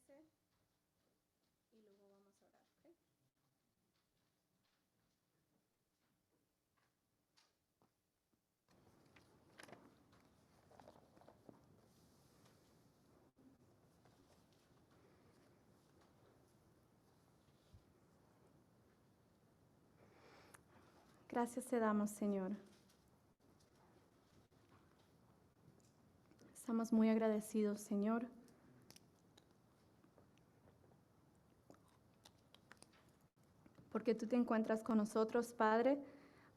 siéntese y luego vamos a orar, ¿ok? Gracias te damos, Señor. Estamos muy agradecidos, Señor, porque tú te encuentras con nosotros, Padre,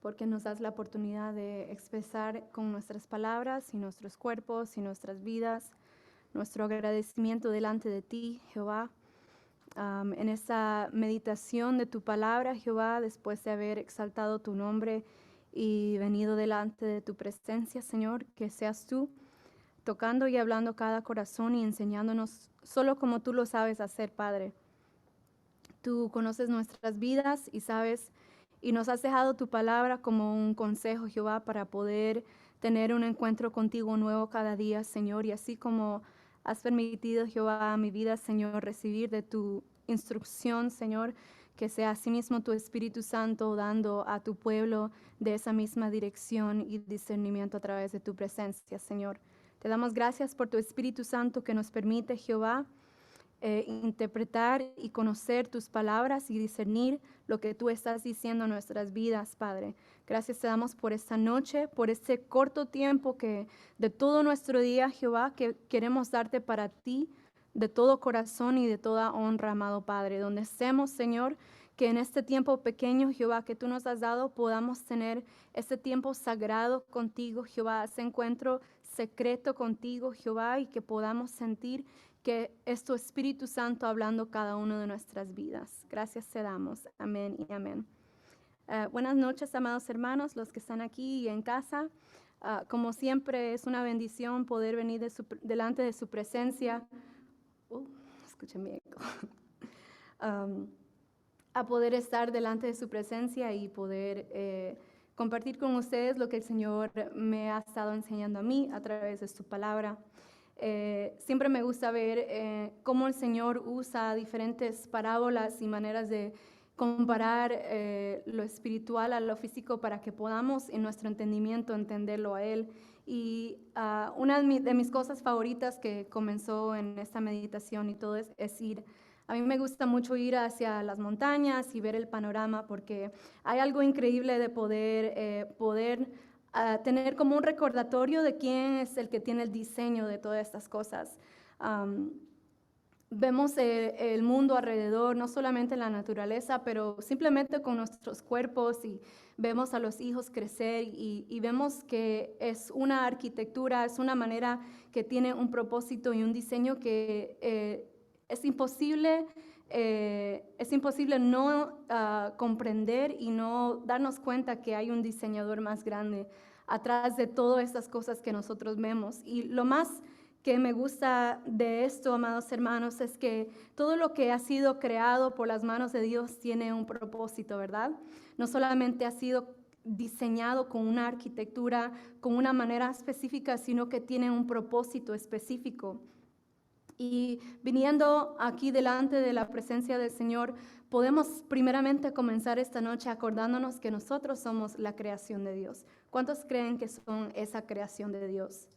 porque nos das la oportunidad de expresar con nuestras palabras y nuestros cuerpos y nuestras vidas nuestro agradecimiento delante de ti, Jehová. En esta meditación de tu palabra, Jehová, después de haber exaltado tu nombre y venido delante de tu presencia, Señor, que seas tú tocando y hablando cada corazón y enseñándonos solo como tú lo sabes hacer, Padre. Tú conoces nuestras vidas y sabes, y nos has dejado tu palabra como un consejo, Jehová, para poder tener un encuentro contigo nuevo cada día, Señor, y así como has permitido, Jehová, a mi vida, Señor, recibir de tu instrucción, Señor, que sea asimismo tu Espíritu Santo dando a tu pueblo de esa misma dirección y discernimiento a través de tu presencia, Señor. Te damos gracias por tu Espíritu Santo que nos permite, Jehová, interpretar y conocer tus palabras y discernir lo que tú estás diciendo en nuestras vidas, Padre. Gracias te damos por esta noche, por este corto tiempo que de todo nuestro día, Jehová, que queremos darte para ti de todo corazón y de toda honra, amado Padre. Donde estemos, Señor, que en este tiempo pequeño, Jehová, que tú nos has dado, podamos tener este tiempo sagrado contigo, Jehová, ese encuentro secreto contigo, Jehová, y que podamos sentir que es tu Espíritu Santo hablando cada una de nuestras vidas. Gracias te damos. Amén y amén. Buenas noches, amados hermanos, los que están aquí y en casa. Como siempre, es una bendición poder venir delante de su presencia. Escuchen mi eco. A poder estar delante de su presencia y poder compartir con ustedes lo que el Señor me ha estado enseñando a mí a través de su palabra. Siempre me gusta ver cómo el Señor usa diferentes parábolas y maneras de comparar lo espiritual a lo físico para que podamos en nuestro entendimiento entenderlo a Él. Y una de mis cosas favoritas que comenzó en esta meditación y todo es ir. A mí me gusta mucho ir hacia las montañas y ver el panorama porque hay algo increíble de poder tener como un recordatorio de quién es el que tiene el diseño de todas estas cosas. Vemos el mundo alrededor, no solamente en la naturaleza, pero simplemente con nuestros cuerpos y vemos a los hijos crecer y vemos que es una arquitectura, es una manera que tiene un propósito y un diseño que es imposible no comprender y no darnos cuenta que hay un diseñador más grande atrás de todas estas cosas que nosotros vemos. Y lo más que me gusta de esto, amados hermanos, es que todo lo que ha sido creado por las manos de Dios tiene un propósito, ¿verdad? No solamente ha sido diseñado con una arquitectura, con una manera específica, sino que tiene un propósito específico. Y viniendo aquí delante de la presencia del Señor, podemos primeramente comenzar esta noche acordándonos que nosotros somos la creación de Dios. ¿Cuántos creen que son esa creación de Dios?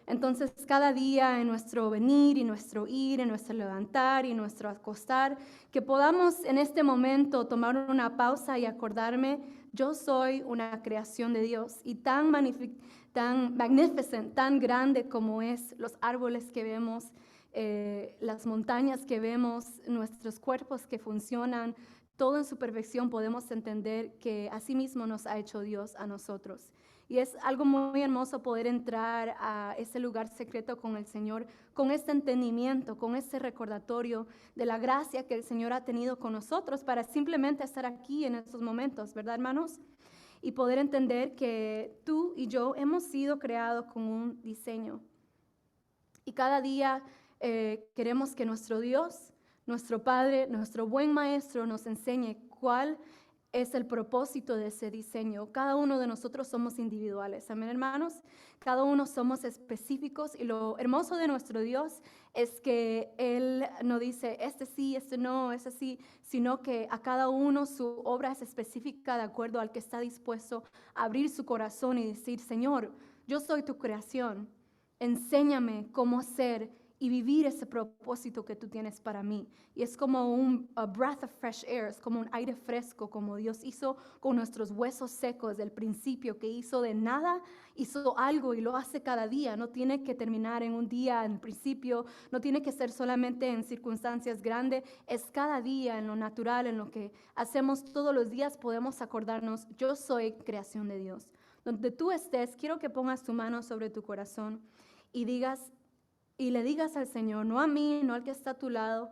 Entonces, cada día en nuestro venir y nuestro ir, en nuestro levantar y nuestro acostar, que podamos en este momento tomar una pausa y acordarme, yo soy una creación de Dios y tan magnificent, tan grande como es los árboles que vemos, las montañas que vemos, nuestros cuerpos que funcionan, todo en su perfección, podemos entender que así mismo nos ha hecho Dios a nosotros. Y es algo muy hermoso poder entrar a ese lugar secreto con el Señor, con este entendimiento, con este recordatorio de la gracia que el Señor ha tenido con nosotros para simplemente estar aquí en estos momentos, ¿verdad, hermanos? Y poder entender que tú y yo hemos sido creados con un diseño. Y cada día queremos que nuestro Dios, nuestro Padre, nuestro buen Maestro nos enseñe cuál es el propósito de ese diseño. Cada uno de nosotros somos individuales, amén, hermanos. Cada uno somos específicos y lo hermoso de nuestro Dios es que Él no dice, este sí, este no, este sí, sino que a cada uno su obra es específica de acuerdo al que está dispuesto a abrir su corazón y decir, Señor, yo soy tu creación, enséñame cómo ser y vivir ese propósito que tú tienes para mí. Y es como un breath of fresh air, es como un aire fresco, como Dios hizo con nuestros huesos secos del principio, que hizo de nada, hizo algo y lo hace cada día. No tiene que terminar en un día, en el principio, no tiene que ser solamente en circunstancias grandes, es cada día, en lo natural, en lo que hacemos todos los días, podemos acordarnos, yo soy creación de Dios. Donde tú estés, quiero que pongas tu mano sobre tu corazón y digas, y le digas al Señor, no a mí, no al que está a tu lado,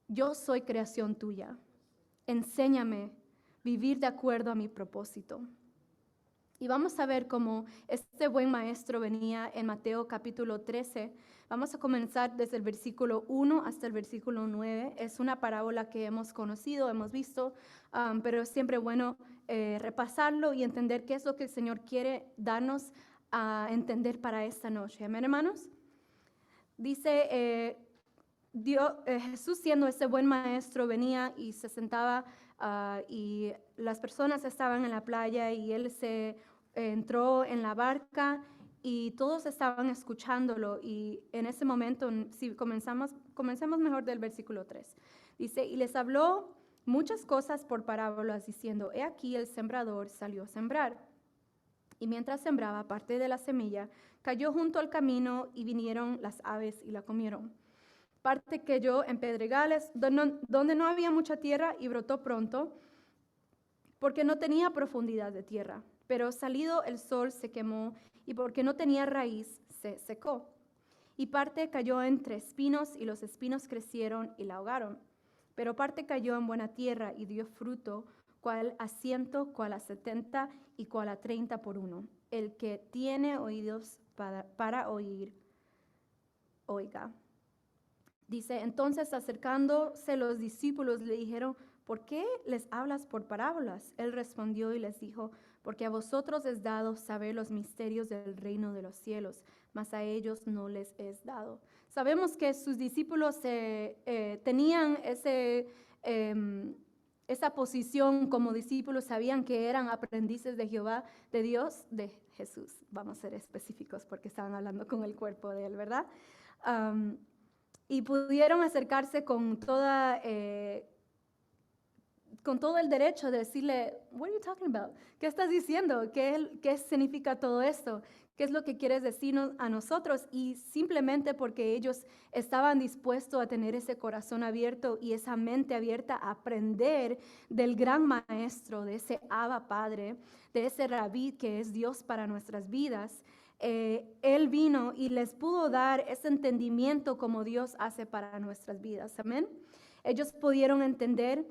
yo soy creación tuya. Enséñame vivir de acuerdo a mi propósito. Y vamos a ver cómo este buen maestro venía en Mateo capítulo 13. Vamos a comenzar desde el versículo 1 hasta el versículo 9. Es una parábola que hemos conocido, hemos visto, pero es siempre bueno repasarlo y entender qué es lo que el Señor quiere darnos a entender para esta noche. Amén, hermanos. Dice, Jesús siendo ese buen maestro venía y se sentaba y las personas estaban en la playa y él se entró en la barca y todos estaban escuchándolo y en ese momento, si comencemos mejor del versículo 3, dice, y les habló muchas cosas por parábolas diciendo, he aquí el sembrador salió a sembrar. Y mientras sembraba, parte de la semilla cayó junto al camino y vinieron las aves y la comieron. Parte cayó en pedregales donde no había mucha tierra y brotó pronto porque no tenía profundidad de tierra. Pero salido el sol se quemó y porque no tenía raíz se secó. Y parte cayó entre espinos y los espinos crecieron y la ahogaron. Pero parte cayó en buena tierra y dio fruto, cual a 100, cual a 70 y cual a 30 por uno. El que tiene oídos para oír, oiga. Dice, entonces acercándose los discípulos le dijeron, ¿por qué les hablas por parábolas? Él respondió y les dijo, porque a vosotros es dado saber los misterios del reino de los cielos, mas a ellos no les es dado. Sabemos que sus discípulos tenían esa posición como discípulos, sabían que eran aprendices de Jehová, de Dios, de Jesús. Vamos a ser específicos porque estaban hablando con el cuerpo de él, ¿verdad? Y pudieron acercarse con todo el derecho de decirle, what are you talking about? ¿Qué estás diciendo? ¿Qué significa todo esto? ¿Qué es lo que quieres decirnos a nosotros? Y simplemente porque ellos estaban dispuestos a tener ese corazón abierto y esa mente abierta a aprender del gran maestro, de ese Abba Padre, de ese Rabí que es Dios para nuestras vidas, Él vino y les pudo dar ese entendimiento como Dios hace para nuestras vidas. Amén. Ellos pudieron entender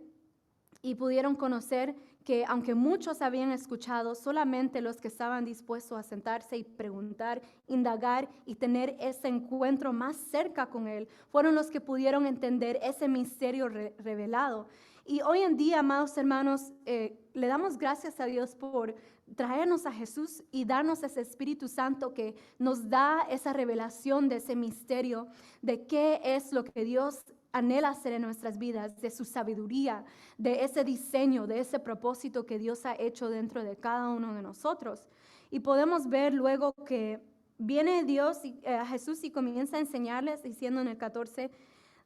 y pudieron conocer que aunque muchos habían escuchado, solamente los que estaban dispuestos a sentarse y preguntar, indagar y tener ese encuentro más cerca con Él, fueron los que pudieron entender ese misterio revelado. Y hoy en día, amados hermanos, le damos gracias a Dios por traernos a Jesús y darnos ese Espíritu Santo que nos da esa revelación de ese misterio, de qué es lo que Dios anhela hacer en nuestras vidas, de su sabiduría, de ese diseño, de ese propósito que Dios ha hecho dentro de cada uno de nosotros. Y podemos ver luego que viene Dios a Jesús y comienza a enseñarles, diciendo en el 14,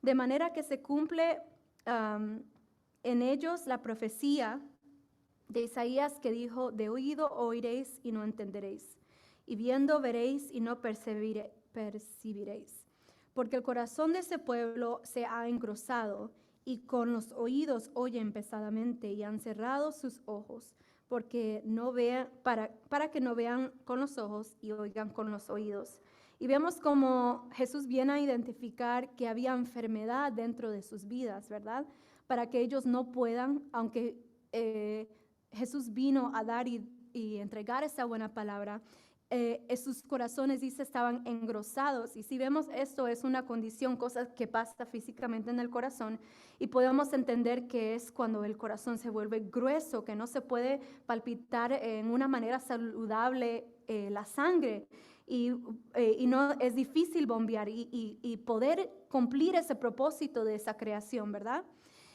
de manera que se cumple en ellos la profecía de Isaías que dijo, de oído oiréis y no entenderéis, y viendo veréis y no percibiréis. Porque el corazón de ese pueblo se ha engrosado y con los oídos oyen pesadamente y han cerrado sus ojos porque no vean, para que no vean con los ojos y oigan con los oídos. Y vemos como Jesús viene a identificar que había enfermedad dentro de sus vidas, ¿verdad? Para que ellos no puedan, aunque Jesús vino a dar y entregar esa buena palabra, sus corazones, dice, estaban engrosados. Y si vemos esto, es una condición, cosa que pasa físicamente en el corazón. Y podemos entender que es cuando el corazón se vuelve grueso, que no se puede palpitar en una manera saludable la sangre. Y no es difícil bombear y poder cumplir ese propósito de esa creación, ¿verdad?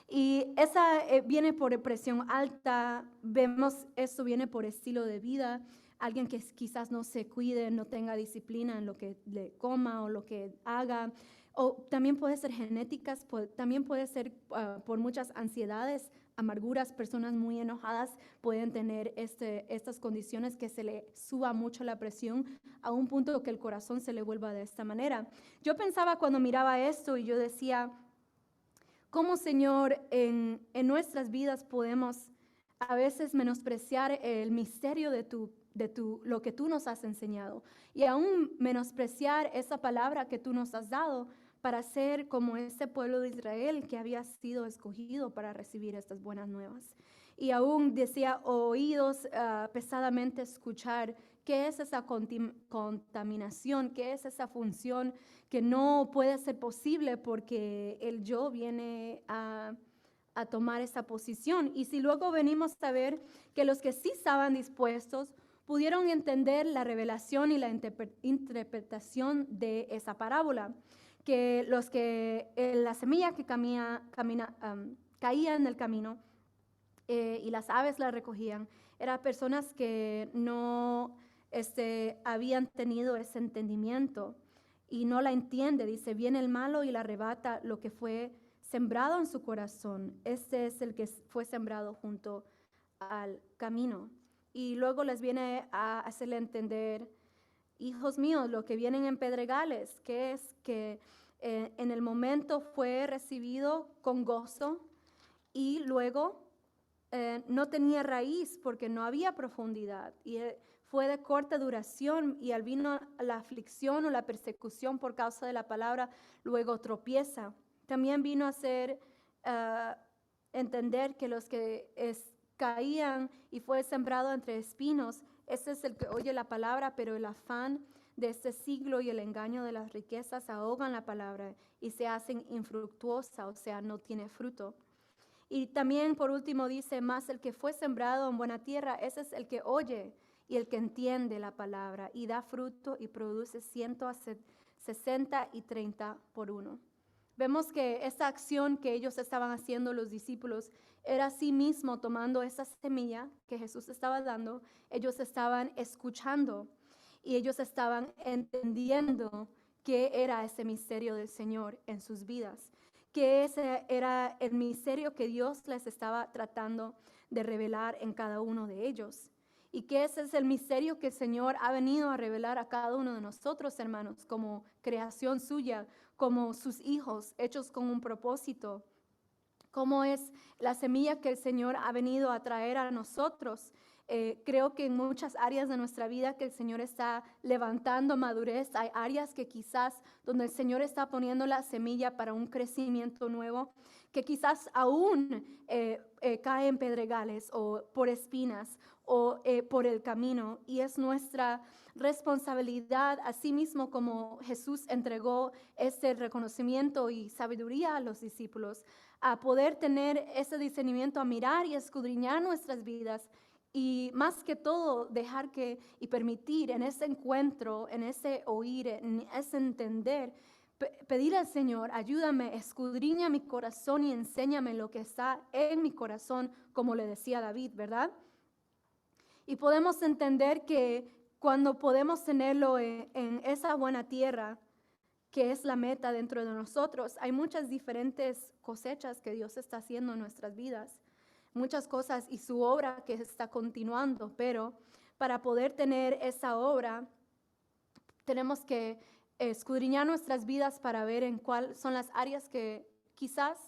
Y esa viene por presión alta, vemos esto viene por estilo de vida, alguien que quizás no se cuide, no tenga disciplina en lo que le coma o lo que haga, o también puede ser genéticas, también puede ser por muchas ansiedades, amarguras, personas muy enojadas pueden tener estas condiciones que se le suba mucho la presión a un punto que el corazón se le vuelva de esta manera. Yo pensaba cuando miraba esto y yo decía, ¿cómo, Señor, en nuestras vidas podemos a veces menospreciar el misterio de lo que tú nos has enseñado y aún menospreciar esa palabra que tú nos has dado para ser como ese pueblo de Israel que había sido escogido para recibir estas buenas nuevas? Y aún decía, oídos pesadamente escuchar. ¿Qué es esa contaminación? ¿Qué es esa función que no puede ser posible porque el yo viene a tomar esa posición? Y si luego venimos a ver que los que sí estaban dispuestos pudieron entender la revelación y la interpretación de esa parábola, que los que la semilla que caía en el camino y las aves la recogían, eran personas que no habían tenido ese entendimiento y no la entiende. Dice, viene el malo y la arrebata lo que fue sembrado en su corazón. Este es el que fue sembrado junto al camino. Y luego les viene a hacerle entender, hijos míos, lo que vienen en pedregales, que es que en el momento fue recibido con gozo y luego no tenía raíz porque no había profundidad y fue de corta duración, y al vino la aflicción o la persecución por causa de la palabra, luego tropieza. También vino a hacer entender que los que caían y fue sembrado entre espinos, ese es el que oye la palabra, pero el afán de este siglo y el engaño de las riquezas ahogan la palabra y se hacen infructuosa, o sea, no tiene fruto. Y también por último dice, más el que fue sembrado en buena tierra, ese es el que oye y el que entiende la palabra y da fruto y produce 160 y 30 por uno. Vemos que esta acción que ellos estaban haciendo, los discípulos, era sí mismo tomando esa semilla que Jesús estaba dando. Ellos estaban escuchando y ellos estaban entendiendo qué era ese misterio del Señor en sus vidas, que ese era el misterio que Dios les estaba tratando de revelar en cada uno de ellos. Y que ese es el misterio que el Señor ha venido a revelar a cada uno de nosotros, hermanos, como creación suya, como sus hijos, hechos con un propósito. Cómo es la semilla que el Señor ha venido a traer a nosotros. Creo que en muchas áreas de nuestra vida que el Señor está levantando madurez, hay áreas que quizás donde el Señor está poniendo la semilla para un crecimiento nuevo, que quizás aún cae en pedregales o por espinas o por el camino, y es nuestra responsabilidad, así mismo como Jesús entregó ese reconocimiento y sabiduría a los discípulos, a poder tener ese discernimiento, a mirar y escudriñar nuestras vidas, y más que todo dejar que y permitir en ese encuentro, en ese oír, en ese entender, pedir al Señor, ayúdame, escudriña mi corazón y enséñame lo que está en mi corazón, como le decía David, ¿verdad? Y podemos entender que cuando podemos tenerlo en esa buena tierra, que es la meta dentro de nosotros, hay muchas diferentes cosechas que Dios está haciendo en nuestras vidas, muchas cosas y su obra que está continuando, pero para poder tener esa obra, tenemos que escudriñar nuestras vidas para ver en cuáles son las áreas que quizás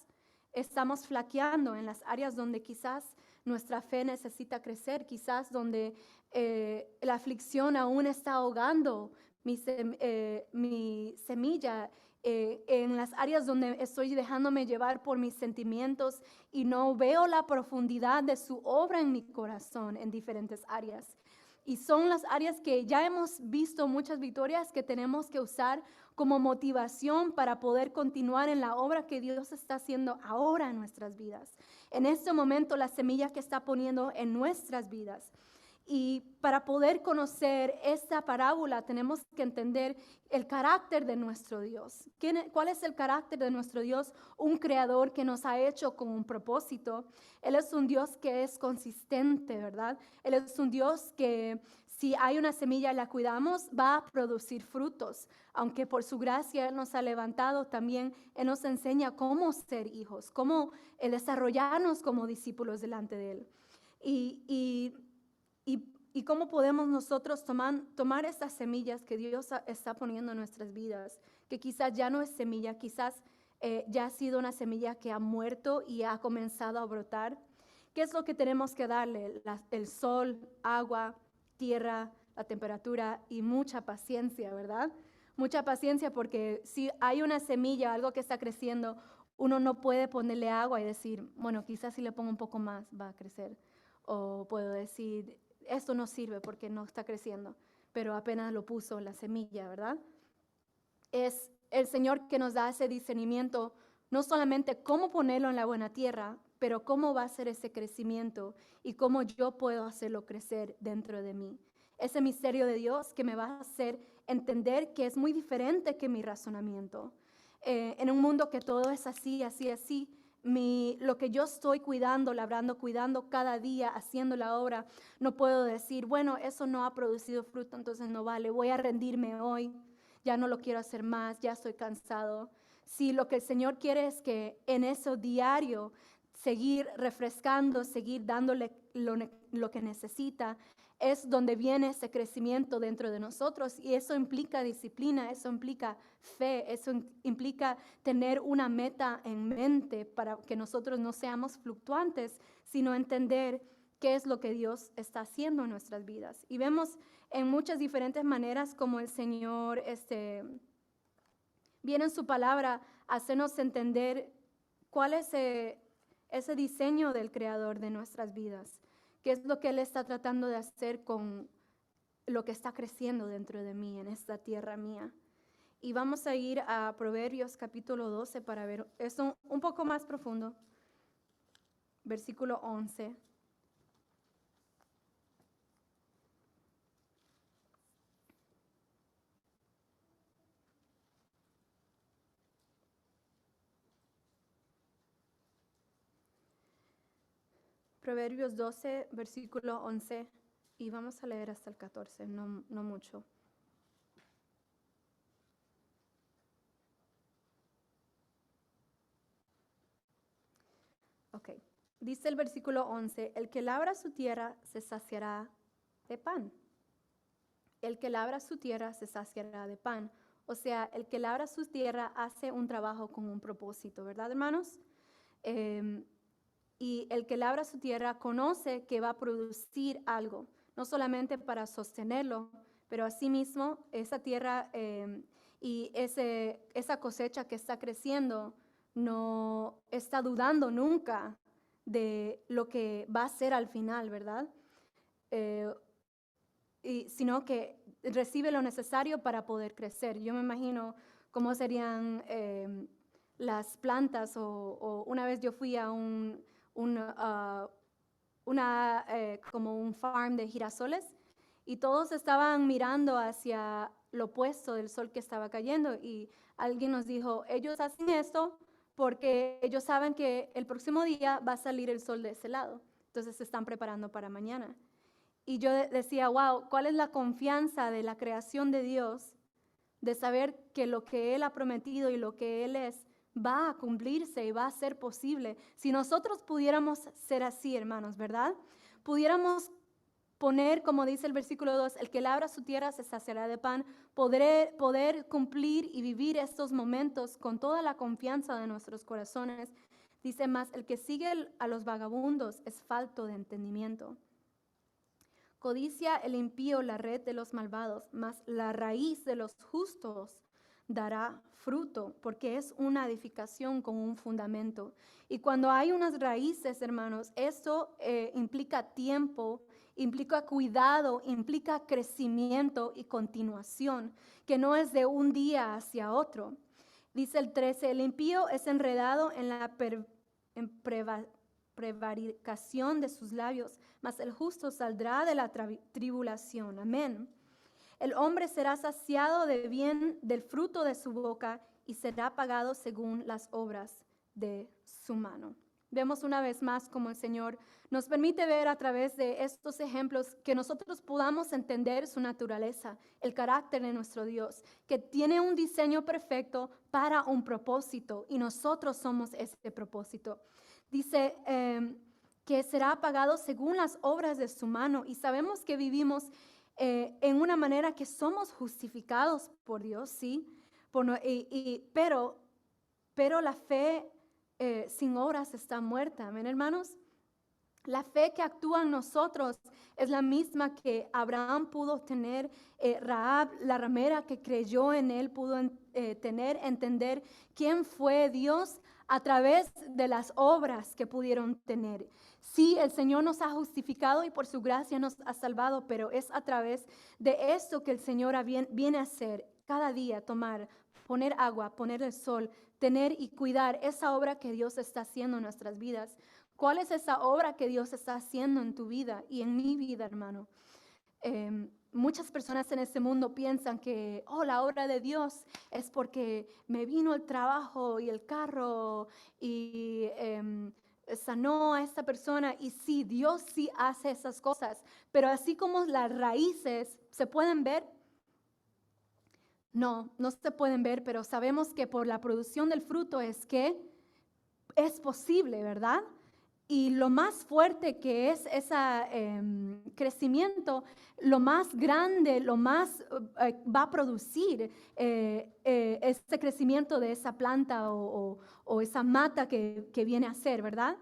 estamos flaqueando, en las áreas donde quizás nuestra fe necesita crecer, quizás donde la aflicción aún está ahogando mi semilla, en las áreas donde estoy dejándome llevar por mis sentimientos y no veo la profundidad de su obra en mi corazón en diferentes áreas. Y son las áreas que ya hemos visto muchas victorias que tenemos que usar como motivación para poder continuar en la obra que Dios está haciendo ahora en nuestras vidas. En este momento, la semilla que está poniendo en nuestras vidas. Y para poder conocer esta parábola tenemos que entender el carácter de nuestro Dios. ¿Cuál es el carácter de nuestro Dios? Un creador que nos ha hecho con un propósito. Él es un Dios que es consistente, ¿verdad? Él es un Dios que si hay una semilla y la cuidamos, va a producir frutos. Aunque por su gracia Él nos ha levantado, también Él nos enseña cómo ser hijos, cómo desarrollarnos como discípulos delante de Él. Y cómo podemos nosotros tomar estas semillas que Dios está poniendo en nuestras vidas, que quizás ya no es semilla, quizás ya ha sido una semilla que ha muerto y ha comenzado a brotar. ¿Qué es lo que tenemos que darle? El sol, agua, tierra, la temperatura y mucha paciencia, ¿verdad? Mucha paciencia, porque si hay una semilla, algo que está creciendo, uno no puede ponerle agua y decir, bueno, quizás si le pongo un poco más va a crecer. O puedo decir, esto no sirve porque no está creciendo, pero apenas lo puso la semilla, ¿verdad? Es el Señor que nos da ese discernimiento, no solamente cómo ponerlo en la buena tierra, pero cómo va a ser ese crecimiento y cómo yo puedo hacerlo crecer dentro de mí. Ese misterio de Dios que me va a hacer entender que es muy diferente que mi razonamiento. En un mundo que todo es así, así, así, lo que yo estoy cuidando, labrando, cuidando cada día, haciendo la obra, no puedo decir, bueno, eso no ha producido fruto, entonces no vale, voy a rendirme hoy, ya no lo quiero hacer más, ya estoy cansado. Si lo que el Señor quiere es que en eso diario, seguir refrescando, seguir dándole lo que necesita, es donde viene ese crecimiento dentro de nosotros, y eso implica disciplina, eso implica fe, eso implica tener una meta en mente para que nosotros no seamos fluctuantes, sino entender qué es lo que Dios está haciendo en nuestras vidas. Y vemos en muchas diferentes maneras como el Señor viene en su palabra a hacernos entender cuál es ese diseño del Creador de nuestras vidas. ¿Qué es lo que Él está tratando de hacer con lo que está creciendo dentro de mí, en esta tierra mía? Y vamos a ir a Proverbios capítulo 12 para ver esto un poco más profundo. Versículo 11. Proverbios 12, versículo 11. Y vamos a leer hasta el 14, no mucho. Ok, dice el versículo 11, el que labra su tierra se saciará de pan. El que labra su tierra se saciará de pan. O sea, el que labra su tierra hace un trabajo con un propósito, ¿verdad, hermanos? Y el que labra su tierra conoce que va a producir algo, no solamente para sostenerlo, pero asimismo esa tierra y esa cosecha que está creciendo no está dudando nunca de lo que va a ser al final, ¿verdad? Sino que recibe lo necesario para poder crecer. Yo me imagino cómo serían las plantas, o una vez yo fui a como un farm de girasoles, y todos estaban mirando hacia lo opuesto del sol que estaba cayendo, y alguien nos dijo, ellos hacen esto porque ellos saben que el próximo día va a salir el sol de ese lado, entonces se están preparando para mañana. Y yo decía, wow, ¿cuál es la confianza de la creación de Dios, de saber que lo que Él ha prometido y lo que Él es va a cumplirse y va a ser posible? Si nosotros pudiéramos ser así, hermanos, ¿verdad? Pudiéramos poner, como dice el versículo 2, el que labra su tierra se saciará de pan, poder cumplir y vivir estos momentos con toda la confianza de nuestros corazones. Dice más, el que sigue a los vagabundos es falto de entendimiento. Codicia el impío la red de los malvados, mas la raíz de los justos dará fruto, porque es una edificación con un fundamento. Y cuando hay unas raíces, hermanos, esto implica tiempo, implica cuidado, implica crecimiento y continuación, que no es de un día hacia otro. Dice el 13, el impío es enredado en la prevaricación de sus labios, mas el justo saldrá de la tribulación. Amén. El hombre será saciado de bien del fruto de su boca y será pagado según las obras de su mano. Vemos una vez más cómo el Señor nos permite ver a través de estos ejemplos que nosotros podamos entender su naturaleza, el carácter de nuestro Dios, que tiene un diseño perfecto para un propósito y nosotros somos ese propósito. Dice que será pagado según las obras de su mano y sabemos que vivimos en una manera que somos justificados por Dios, sí, pero la fe sin obras está muerta. Amén, hermanos. La fe que actúa en nosotros es la misma que Abraham pudo tener. Rahab, la ramera que creyó en él, pudo entender quién fue Dios a través de las obras que pudieron tener. Sí, el Señor nos ha justificado y por su gracia nos ha salvado, pero es a través de esto que el Señor viene a hacer cada día, poner agua, poner el sol, tener y cuidar esa obra que Dios está haciendo en nuestras vidas. ¿Cuál es esa obra que Dios está haciendo en tu vida y en mi vida, hermano? Muchas personas en este mundo piensan que, la obra de Dios es porque me vino el trabajo y el carro y sanó a esta persona. Y sí, Dios sí hace esas cosas, pero así como las raíces se pueden ver, no se pueden ver, pero sabemos que por la producción del fruto es que es posible, ¿verdad? Y lo más fuerte que es ese crecimiento, lo más grande, lo más va a producir este crecimiento de esa planta o esa mata que viene a ser, ¿verdad?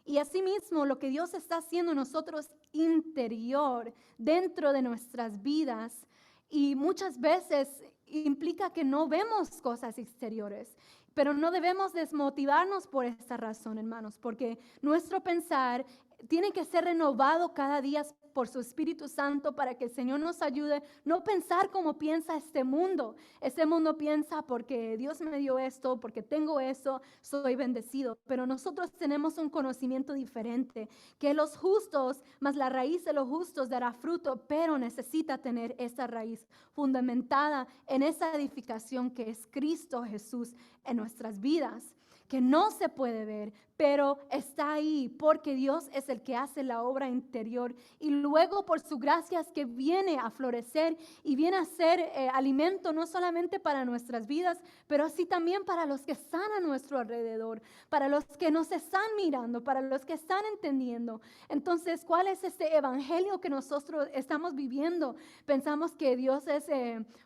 Y asimismo, lo que Dios está haciendo en nosotros interior, dentro de nuestras vidas, y muchas veces implica que no vemos cosas exteriores. Pero no debemos desmotivarnos por esta razón, hermanos, porque nuestro pensar tiene que ser renovado cada día por su Espíritu Santo para que el Señor nos ayude no pensar como piensa este mundo. Este mundo piensa porque Dios me dio esto, porque tengo eso, soy bendecido. Pero nosotros tenemos un conocimiento diferente, que los justos, más la raíz de los justos dará fruto, pero necesita tener esa raíz fundamentada en esa edificación que es Cristo Jesús en nuestras vidas, que no se puede ver, pero está ahí porque Dios es el que hace la obra interior y luego por su gracia es que viene a florecer y viene a ser alimento no solamente para nuestras vidas, pero así también para los que están a nuestro alrededor, para los que nos están mirando, para los que están entendiendo. Entonces, ¿cuál es este evangelio que nosotros estamos viviendo? Pensamos que Dios es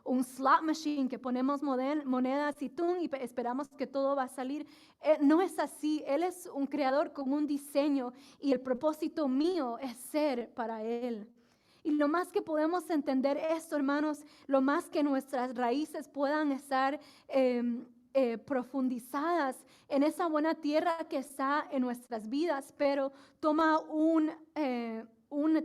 un slot machine, que ponemos monedas y esperamos que todo va a salir. No es así. Él es un creador con un diseño y el propósito mío es ser para Él. Y lo más que podemos entender esto, hermanos, lo más que nuestras raíces puedan estar profundizadas en esa buena tierra que está en nuestras vidas, pero toma un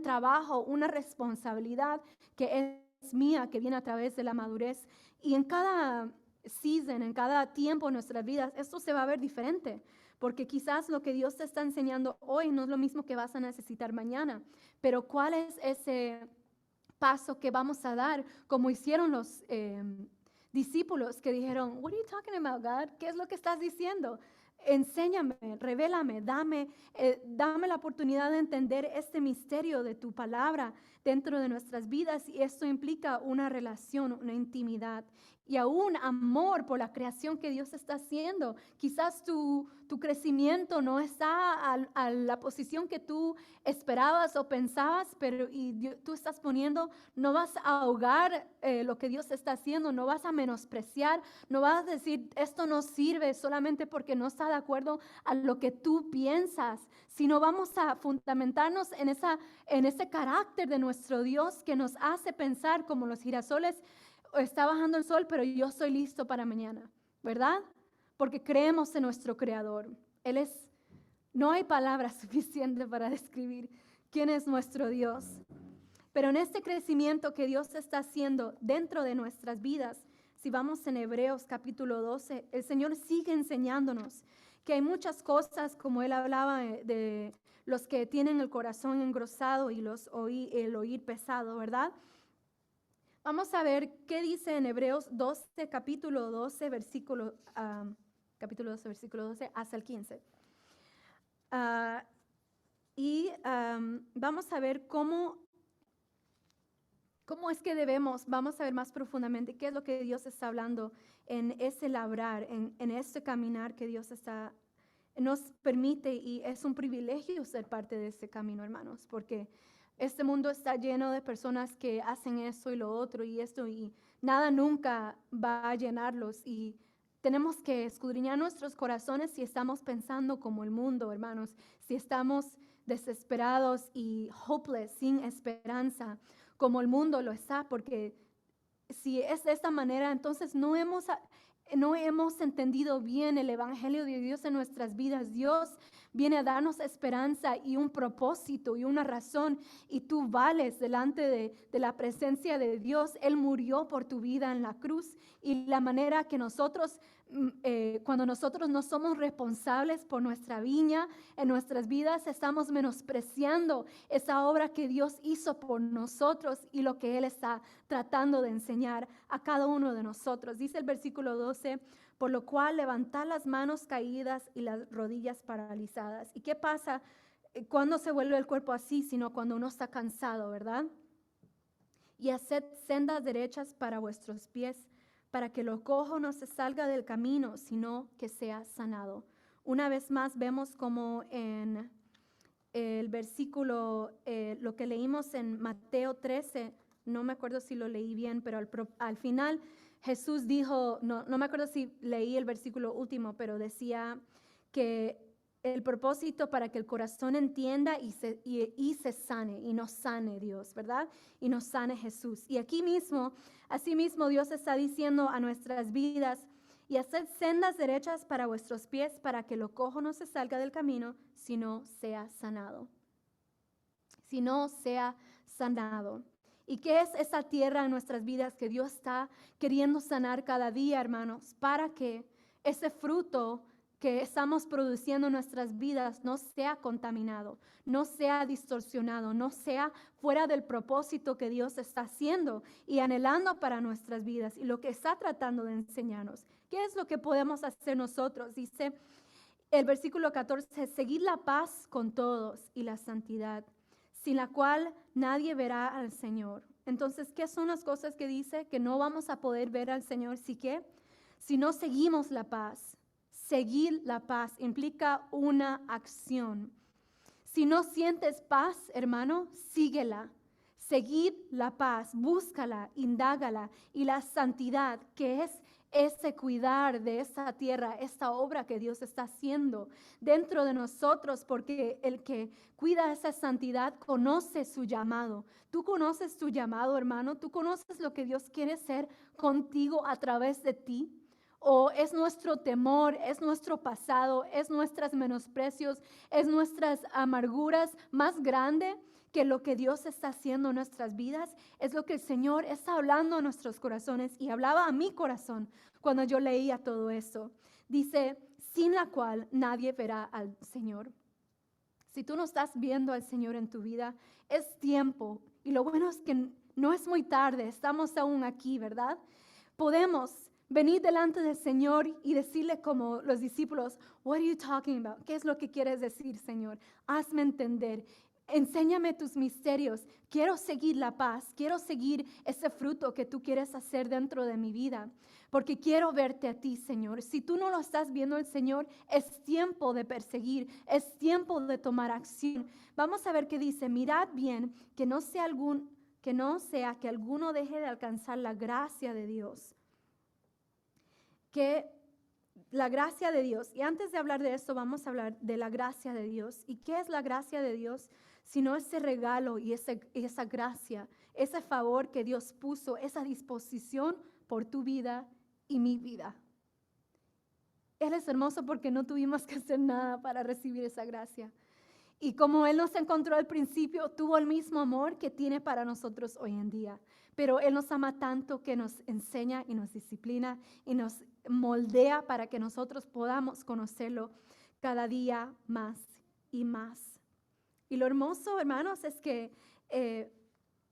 trabajo, una responsabilidad que es mía, que viene a través de la madurez. Y en cada season, en cada tiempo en nuestras vidas, esto se va a ver diferente, porque quizás lo que Dios te está enseñando hoy no es lo mismo que vas a necesitar mañana, pero ¿cuál es ese paso que vamos a dar? Como hicieron los discípulos que dijeron, "What are you talking about, God? ¿Qué es lo que estás diciendo? Enséñame, revélame, dame la oportunidad de entender este misterio de tu palabra dentro de nuestras vidas". Y esto implica una relación, una intimidad y aún amor por la creación que Dios está haciendo. Quizás tu crecimiento no está a la posición que tú esperabas o pensabas, pero tú estás poniendo, no vas a ahogar lo que Dios está haciendo, no vas a menospreciar, no vas a decir esto no sirve solamente porque no está de acuerdo a lo que tú piensas, sino vamos a fundamentarnos en ese carácter de nuestro Dios que nos hace pensar como los girasoles. Está bajando el sol, pero yo estoy listo para mañana, ¿verdad? Porque creemos en nuestro Creador. No hay palabras suficientes para describir quién es nuestro Dios. Pero en este crecimiento que Dios está haciendo dentro de nuestras vidas, si vamos en Hebreos capítulo 12, el Señor sigue enseñándonos que hay muchas cosas, como Él hablaba de los que tienen el corazón engrosado y el oír pesado, ¿verdad? Vamos a ver qué dice en Hebreos 12, capítulo 12, capítulo 12, versículo 12 hasta el 15. Vamos a ver cómo es que vamos a ver más profundamente qué es lo que Dios está hablando en ese labrar, en ese caminar que Dios nos permite, y es un privilegio ser parte de ese camino, hermanos, porque este mundo está lleno de personas que hacen eso y lo otro y esto, y nada nunca va a llenarlos, y tenemos que escudriñar nuestros corazones si estamos pensando como el mundo, hermanos, si estamos desesperados y hopeless, sin esperanza, como el mundo lo está, porque si es de esta manera, entonces no hemos entendido bien el Evangelio de Dios en nuestras vidas. Dios viene a darnos esperanza y un propósito y una razón, y tú vales delante de la presencia de Dios. Él murió por tu vida en la cruz, y la manera que nosotros, cuando nosotros no somos responsables por nuestra viña en nuestras vidas, estamos menospreciando esa obra que Dios hizo por nosotros y lo que Él está tratando de enseñar a cada uno de nosotros. Dice el versículo 12, por lo cual levantad las manos caídas y las rodillas paralizadas. ¿Y qué pasa cuando se vuelve el cuerpo así? Sino cuando uno está cansado, ¿verdad? Y haced sendas derechas para vuestros pies, para que lo cojo no se salga del camino, sino que sea sanado. Una vez más vemos como en el versículo, lo que leímos en Mateo 13, no me acuerdo si lo leí bien, pero al final Jesús dijo, no me acuerdo si leí el versículo último, pero decía que el propósito para que el corazón entienda y se sane, y nos sane Dios, ¿verdad? Y nos sane Jesús. Y aquí mismo, así mismo Dios está diciendo a nuestras vidas, y haced sendas derechas para vuestros pies, para que lo cojo no se salga del camino, sino sea sanado. Si no sea sanado. ¿Y qué es esa tierra en nuestras vidas que Dios está queriendo sanar cada día, hermanos? Para que ese fruto que estamos produciendo en nuestras vidas no sea contaminado, no sea distorsionado, no sea fuera del propósito que Dios está haciendo y anhelando para nuestras vidas, y lo que está tratando de enseñarnos. ¿Qué es lo que podemos hacer nosotros? Dice el versículo 14, seguid la paz con todos y la santidad, sin la cual nadie verá al Señor. Entonces, ¿qué son las cosas que dice? Que no vamos a poder ver al Señor, si no seguimos la paz. Seguir la paz implica una acción. Si no sientes paz, hermano, síguela. Seguid la paz, búscala, indágala, y la santidad, que es ese cuidar de esta tierra, esta obra que Dios está haciendo dentro de nosotros, porque el que cuida esa santidad conoce su llamado. Tú conoces tu llamado, hermano. Tú conoces lo que Dios quiere hacer contigo a través de ti. O es nuestro temor, es nuestro pasado, es nuestros menosprecios, es nuestras amarguras más grande que lo que Dios está haciendo en nuestras vidas. Es lo que el Señor está hablando a nuestros corazones, y hablaba a mi corazón cuando yo leía todo eso. Dice, sin la cual nadie verá al Señor. Si tú no estás viendo al Señor en tu vida, es tiempo. Y lo bueno es que no es muy tarde, estamos aún aquí, ¿verdad? Podemos venir delante del Señor y decirle como los discípulos, what are you talking about? ¿Qué es lo que quieres decir, Señor? Hazme entender. Enséñame tus misterios. Quiero seguir la paz. Quiero seguir ese fruto que tú quieres hacer dentro de mi vida, porque quiero verte a ti, Señor. Si tú no lo estás viendo el Señor, es tiempo de perseguir, es tiempo de tomar acción. Vamos a ver qué dice. Mirad bien que no sea que alguno deje de alcanzar la gracia de Dios. Que la gracia de Dios, y antes de hablar de esto, vamos a hablar de la gracia de Dios. ¿Y qué es la gracia de Dios? Sino ese regalo y esa gracia, ese favor que Dios puso, esa disposición por tu vida y mi vida. Él es hermoso porque no tuvimos que hacer nada para recibir esa gracia. Y como Él nos encontró al principio, tuvo el mismo amor que tiene para nosotros hoy en día. Pero Él nos ama tanto que nos enseña y nos disciplina y nos moldea para que nosotros podamos conocerlo cada día más y más. Y lo hermoso, hermanos, es que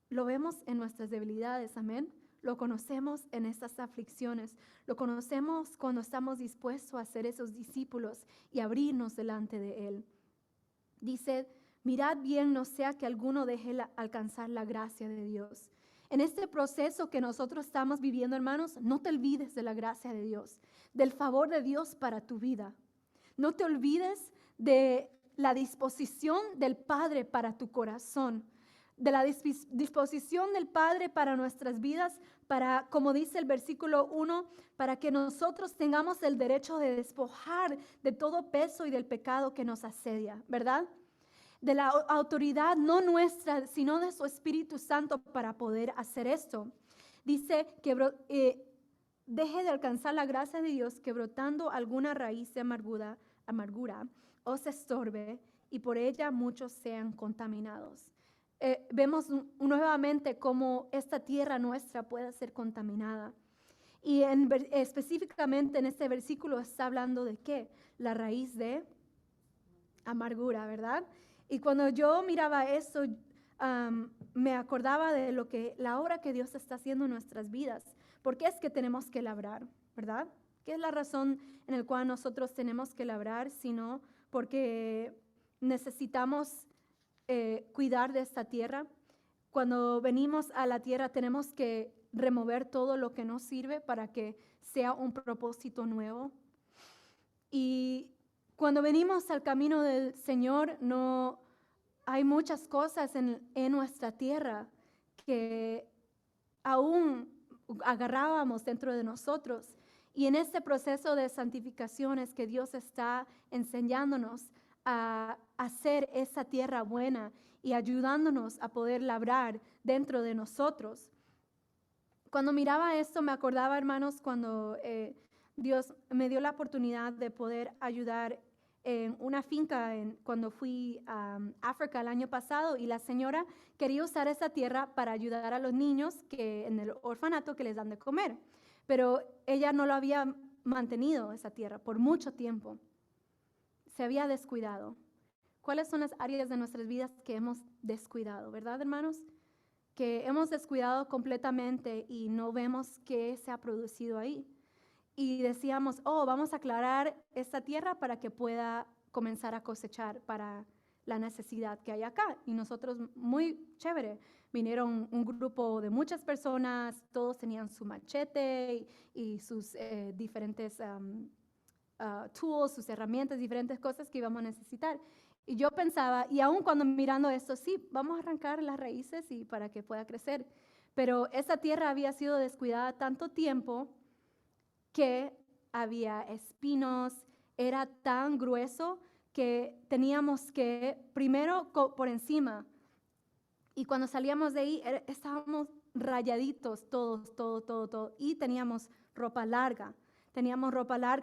lo vemos en nuestras debilidades, amén. Lo conocemos en estas aflicciones. Lo conocemos cuando estamos dispuestos a ser esos discípulos y abrirnos delante de Él. Dice, mirad bien, no sea que alguno deje alcanzar la gracia de Dios. En este proceso que nosotros estamos viviendo, hermanos, no te olvides de la gracia de Dios, del favor de Dios para tu vida. No te olvides de la disposición del Padre para tu corazón, de la disposición del Padre para nuestras vidas, para, como dice el versículo 1, para que nosotros tengamos el derecho de despojar de todo peso y del pecado que nos asedia, ¿verdad? De la autoridad no nuestra, sino de su Espíritu Santo para poder hacer esto. Dice que deje de alcanzar la gracia de Dios, que brotando alguna raíz de amargura os estorbe y por ella muchos sean contaminados. Vemos nuevamente cómo esta tierra nuestra puede ser contaminada. Y específicamente en este versículo está hablando de ¿qué? La raíz de amargura, ¿verdad? Y cuando yo miraba eso, me acordaba de la obra que Dios está haciendo en nuestras vidas. ¿Por qué es que tenemos que labrar, verdad? ¿Qué es la razón en la cual nosotros tenemos que labrar? Sino porque necesitamos cuidar de esta tierra. Cuando venimos a la tierra tenemos que remover todo lo que no sirve para que sea un propósito nuevo. Y cuando venimos al camino del Señor, no hay muchas cosas en nuestra tierra que aún agarrábamos dentro de nosotros. Y en este proceso de santificación es que Dios está enseñándonos a hacer esa tierra buena y ayudándonos a poder labrar dentro de nosotros. Cuando miraba esto me acordaba, hermanos, cuando Dios me dio la oportunidad de poder ayudar en una finca cuando fui a África el año pasado, y la señora quería usar esa tierra para ayudar a los niños que en el orfanato que les dan de comer, pero ella no lo había mantenido esa tierra por mucho tiempo. Se había descuidado. ¿Cuáles son las áreas de nuestras vidas que hemos descuidado, verdad, hermanos? Que hemos descuidado completamente y no vemos qué se ha producido ahí. Y decíamos, vamos a aclarar esta tierra para que pueda comenzar a cosechar para la necesidad que hay acá. Y nosotros, muy chévere, vinieron un grupo de muchas personas, todos tenían su machete y sus diferentes tools, sus herramientas, diferentes cosas que íbamos a necesitar. Y yo pensaba, y aún cuando mirando esto, sí, vamos a arrancar las raíces y para que pueda crecer. Pero esa tierra había sido descuidada tanto tiempo que había espinos, era tan grueso que teníamos que primero por encima, y cuando salíamos de ahí estábamos rayaditos todos, todo, y teníamos ropa larga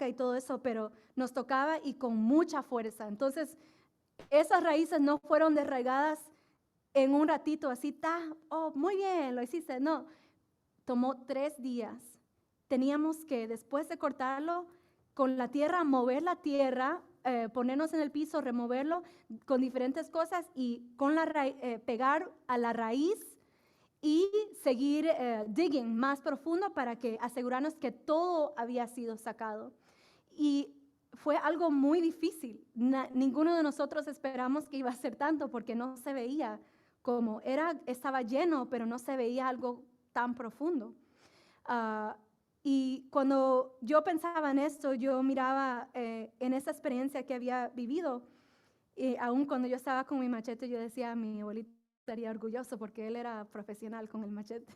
y todo eso, pero nos tocaba y con mucha fuerza. Entonces esas raíces no fueron desarraigadas en un ratito así, muy bien, lo hiciste. No, tomó 3 días. Teníamos que, después de cortarlo, con la tierra, mover la tierra, ponernos en el piso, removerlo con diferentes cosas y con pegar a la raíz y seguir digging más profundo para que asegurarnos que todo había sido sacado. Y fue algo muy difícil. Ninguno de nosotros esperamos que iba a ser tanto porque no se veía como estaba lleno, pero no se veía algo tan profundo. Y cuando yo pensaba en esto, yo miraba en esa experiencia que había vivido, y aún cuando yo estaba con mi machete, yo decía, mi abuelito estaría orgulloso porque él era profesional con el machete.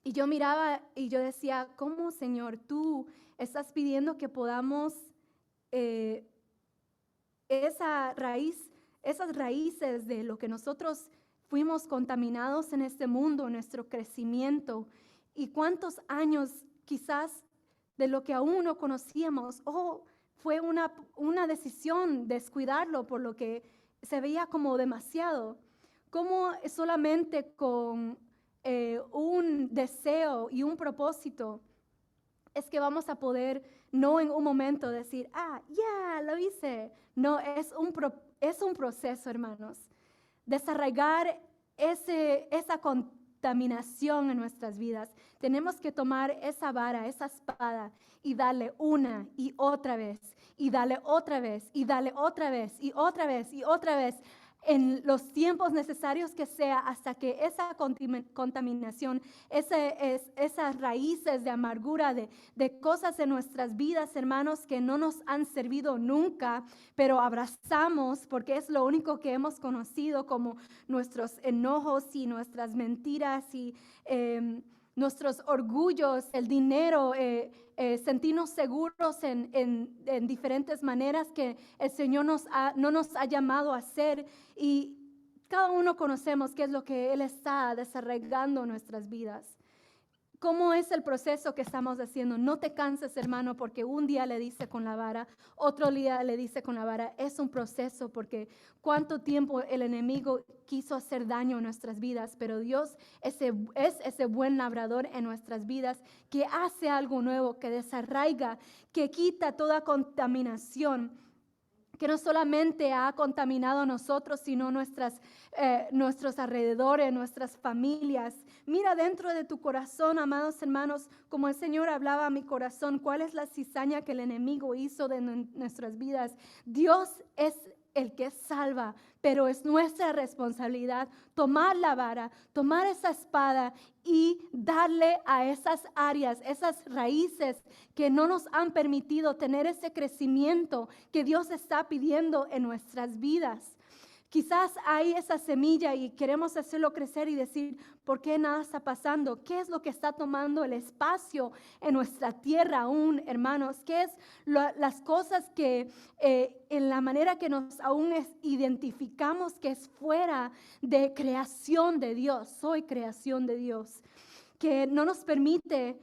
Y yo miraba y yo decía, ¿cómo, Señor, tú estás pidiendo que podamos esas raíces de lo que nosotros fuimos contaminados en este mundo, nuestro crecimiento, y cuántos años quizás de lo que aún no conocíamos, fue una decisión descuidarlo por lo que se veía como demasiado. Como solamente con un deseo y un propósito es que vamos a poder, no en un momento decir, ya, lo hice. No, es un proceso, hermanos. Desarraigar esa contaminación en nuestras vidas. Tenemos que tomar esa vara, esa espada, y darle una y otra vez, y darle otra vez, y darle otra vez, y otra vez, y otra vez, en los tiempos necesarios que sea, hasta que esa contaminación, esas raíces de amargura, de cosas en nuestras vidas, hermanos, que no nos han servido nunca, pero abrazamos porque es lo único que hemos conocido, como nuestros enojos y nuestras mentiras y nuestros orgullos, el dinero, sentirnos seguros en diferentes maneras que el Señor no nos ha llamado a hacer, y cada uno conocemos qué es lo que Él está desarraigando en nuestras vidas. ¿Cómo es el proceso que estamos haciendo? No te canses, hermano, porque un día le dice con la vara, otro día le dice con la vara. Es un proceso, porque cuánto tiempo el enemigo quiso hacer daño en nuestras vidas, pero Dios es ese buen labrador en nuestras vidas que hace algo nuevo, que desarraiga, que quita toda contaminación, que no solamente ha contaminado a nosotros, sino nuestros alrededores, nuestras familias. Mira dentro de tu corazón, amados hermanos, como el Señor hablaba a mi corazón, cuál es la cizaña que el enemigo hizo de nuestras vidas. Dios es el que salva, pero es nuestra responsabilidad tomar la vara, tomar esa espada y darle a esas áreas, esas raíces que no nos han permitido tener ese crecimiento que Dios está pidiendo en nuestras vidas. Quizás hay esa semilla y queremos hacerlo crecer y decir, ¿por qué nada está pasando? ¿Qué es lo que está tomando el espacio en nuestra tierra aún, hermanos? ¿Qué es las cosas que en la manera que nos aún identificamos que es fuera de creación de Dios? Soy creación de Dios, que no nos permite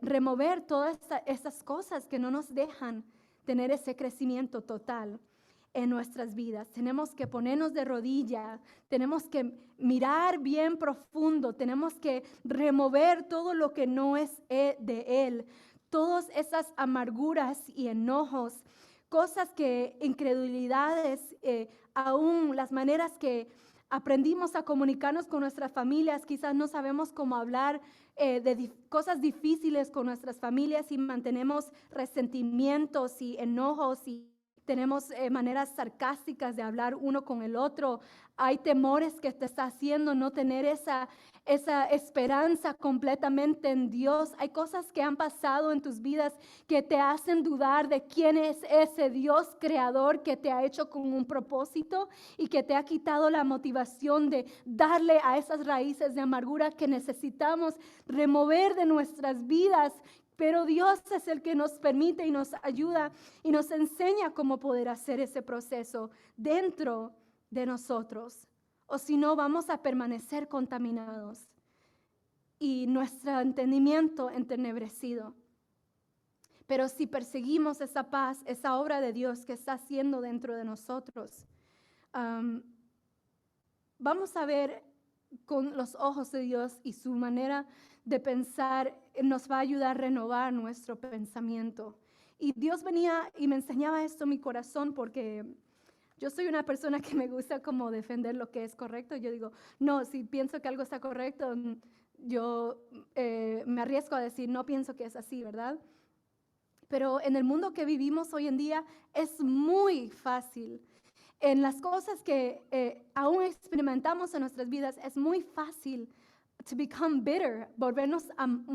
remover todas esas cosas que no nos dejan tener ese crecimiento total en nuestras vidas. Tenemos que ponernos de rodilla, tenemos que mirar bien profundo, tenemos que remover todo lo que no es de Él, todas esas amarguras y enojos, cosas que, incredulidades, aún las maneras que aprendimos a comunicarnos con nuestras familias, quizás no sabemos cómo hablar de cosas difíciles con nuestras familias y mantenemos resentimientos y enojos y tenemos maneras sarcásticas de hablar uno con el otro. Hay temores que te está haciendo no tener esa esperanza completamente en Dios. Hay cosas que han pasado en tus vidas que te hacen dudar de quién es ese Dios creador que te ha hecho con un propósito y que te ha quitado la motivación de darle a esas raíces de amargura que necesitamos remover de nuestras vidas. Pero Dios es el que nos permite y nos ayuda y nos enseña cómo poder hacer ese proceso dentro de nosotros. O si no, vamos a permanecer contaminados y nuestro entendimiento entenebrecido. Pero si perseguimos esa paz, esa obra de Dios que está haciendo dentro de nosotros, vamos a ver con los ojos de Dios, y su manera de pensar nos va a ayudar a renovar nuestro pensamiento. Y Dios venía y me enseñaba esto en mi corazón, porque yo soy una persona que me gusta como defender lo que es correcto. Yo digo, no, si pienso que algo está correcto, yo me arriesgo a decir, no pienso que es así, ¿verdad? Pero en el mundo que vivimos hoy en día es muy fácil. En las cosas que aún experimentamos en nuestras vidas, es muy fácil to become bitter, volvernos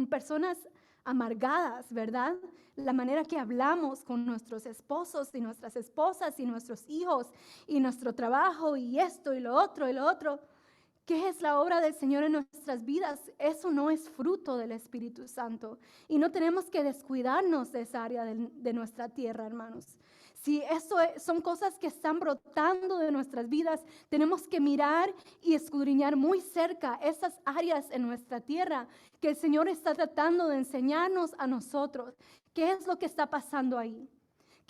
personas amargadas, ¿verdad? La manera que hablamos con nuestros esposos y nuestras esposas y nuestros hijos y nuestro trabajo y esto y lo otro y lo otro. ¿Qué es la obra del Señor en nuestras vidas? Eso no es fruto del Espíritu Santo. Y no tenemos que descuidarnos de esa área de nuestra tierra, hermanos. Si eso son cosas que están brotando de nuestras vidas, tenemos que mirar y escudriñar muy cerca esas áreas en nuestra tierra que el Señor está tratando de enseñarnos a nosotros. ¿Qué es lo que está pasando ahí?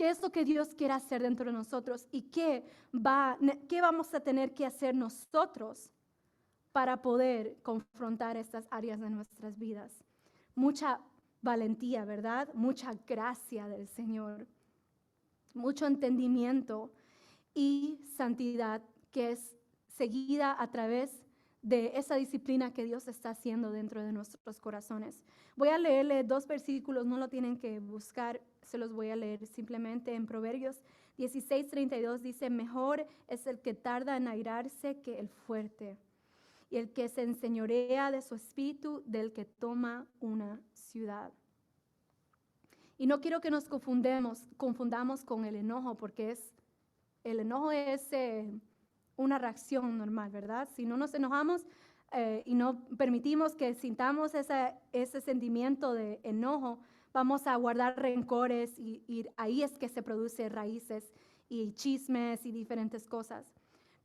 ¿Qué es lo que Dios quiere hacer dentro de nosotros? ¿Y qué vamos a tener que hacer nosotros para poder confrontar estas áreas de nuestras vidas? Mucha valentía, ¿verdad? Mucha gracia del Señor, mucho entendimiento y santidad que es seguida a través de esa disciplina que Dios está haciendo dentro de nuestros corazones. Voy a leerle 2 versículos, no lo tienen que buscar, se los voy a leer simplemente en Proverbios 16:32 dice, mejor es el que tarda en airarse que el fuerte, y el que se enseñorea de su espíritu del que toma una ciudad. Y no quiero que nos confundamos con el enojo, porque el enojo es una reacción normal, ¿verdad? Si no nos enojamos y no permitimos que sintamos ese sentimiento de enojo, vamos a guardar rencores y ahí es que se producen raíces y chismes y diferentes cosas.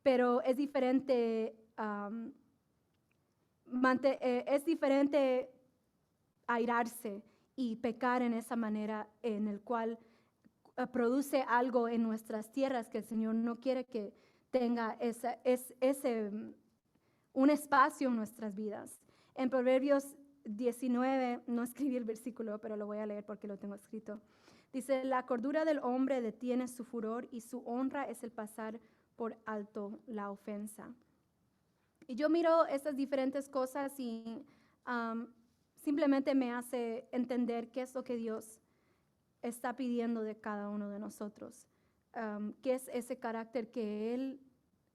Pero es diferente, es diferente airarse y pecar en esa manera en el cual produce algo en nuestras tierras que el Señor no quiere que tenga un espacio en nuestras vidas. En Proverbios 19, no escribí el versículo, pero lo voy a leer porque lo tengo escrito. Dice, la cordura del hombre detiene su furor y su honra es el pasar por alto la ofensa. Y yo miro estas diferentes cosas y simplemente me hace entender qué es lo que Dios está pidiendo de cada uno de nosotros, qué es ese carácter que Él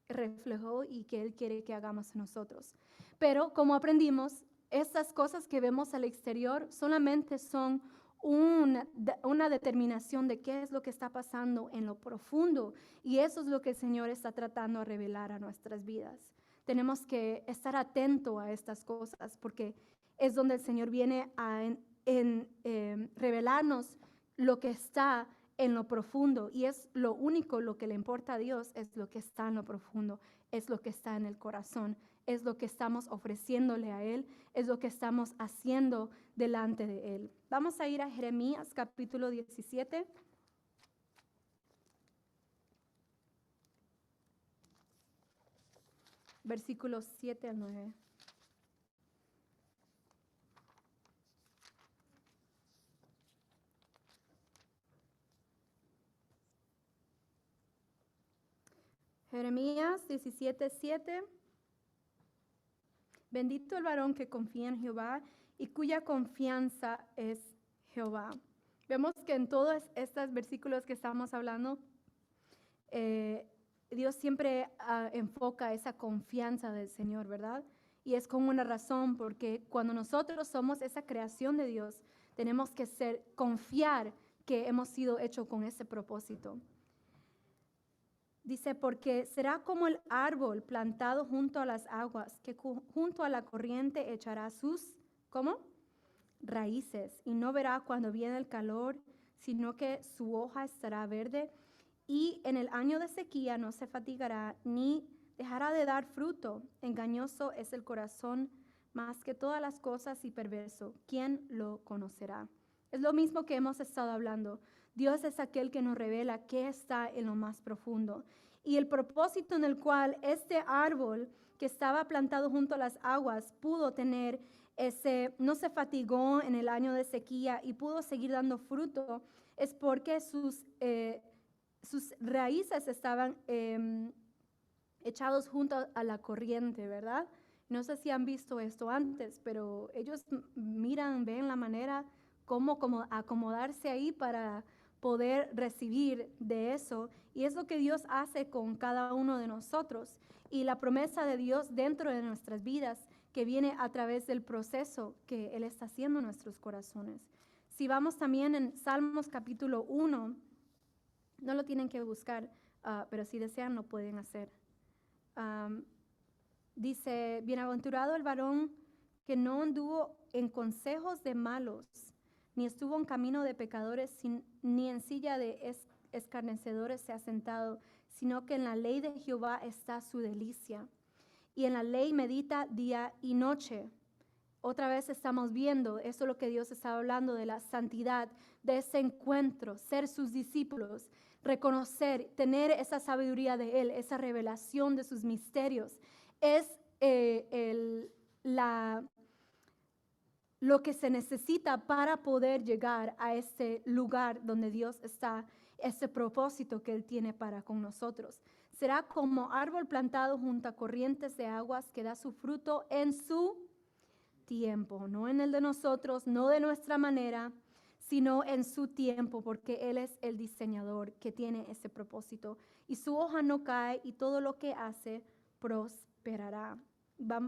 reflejó y que Él quiere que hagamos en nosotros. Pero como aprendimos, estas cosas que vemos al exterior solamente son una determinación de qué es lo que está pasando en lo profundo, y eso es lo que el Señor está tratando de revelar a nuestras vidas. Tenemos que estar atentos a estas cosas porque es donde el Señor viene a revelarnos lo que está en lo profundo, y es lo único lo que le importa a Dios, es lo que está en lo profundo, es lo que está en el corazón, es lo que estamos ofreciéndole a Él, es lo que estamos haciendo delante de Él. Vamos a ir a Jeremías capítulo 17. Versículos 7 al 9. Jeremías 17:7. Bendito el varón que confía en Jehová y cuya confianza es Jehová. Vemos que en todos estos versículos que estamos hablando, Dios siempre enfoca esa confianza del Señor, ¿verdad? Y es con una razón, porque cuando nosotros somos esa creación de Dios, tenemos que confiar que hemos sido hechos con ese propósito. Dice, porque será como el árbol plantado junto a las aguas, que junto a la corriente echará sus, ¿cómo? Raíces, y no verá cuando viene el calor, sino que su hoja estará verde, y en el año de sequía no se fatigará, ni dejará de dar fruto. Engañoso es el corazón más que todas las cosas y perverso. ¿Quién lo conocerá? Es lo mismo que hemos estado hablando. Dios es aquel que nos revela qué está en lo más profundo. Y el propósito en el cual este árbol que estaba plantado junto a las aguas pudo tener no se fatigó en el año de sequía y pudo seguir dando fruto, es porque sus raíces estaban echados junto a la corriente, ¿verdad? No sé si han visto esto antes, pero ellos ven la manera cómo acomodarse ahí para poder recibir de eso, y es lo que Dios hace con cada uno de nosotros, y la promesa de Dios dentro de nuestras vidas que viene a través del proceso que Él está haciendo en nuestros corazones. Si vamos también en Salmos capítulo 1, no lo tienen que buscar, pero si desean lo pueden hacer. Dice, bienaventurado el varón que no anduvo en consejos de malos, ni estuvo en camino de pecadores, ni en silla de escarnecedores se ha sentado, sino que en la ley de Jehová está su delicia, y en la ley medita día y noche. Otra vez estamos viendo, eso es lo que Dios estaba hablando, de la santidad, de ese encuentro, ser sus discípulos, reconocer, tener esa sabiduría de Él, esa revelación de sus misterios. Es lo que se necesita para poder llegar a ese lugar donde Dios está, ese propósito que Él tiene para con nosotros. Será como árbol plantado junto a corrientes de aguas que da su fruto en su tiempo, no en el de nosotros, no de nuestra manera, sino en su tiempo, porque Él es el diseñador que tiene ese propósito. Y su hoja no cae y todo lo que hace prosperará.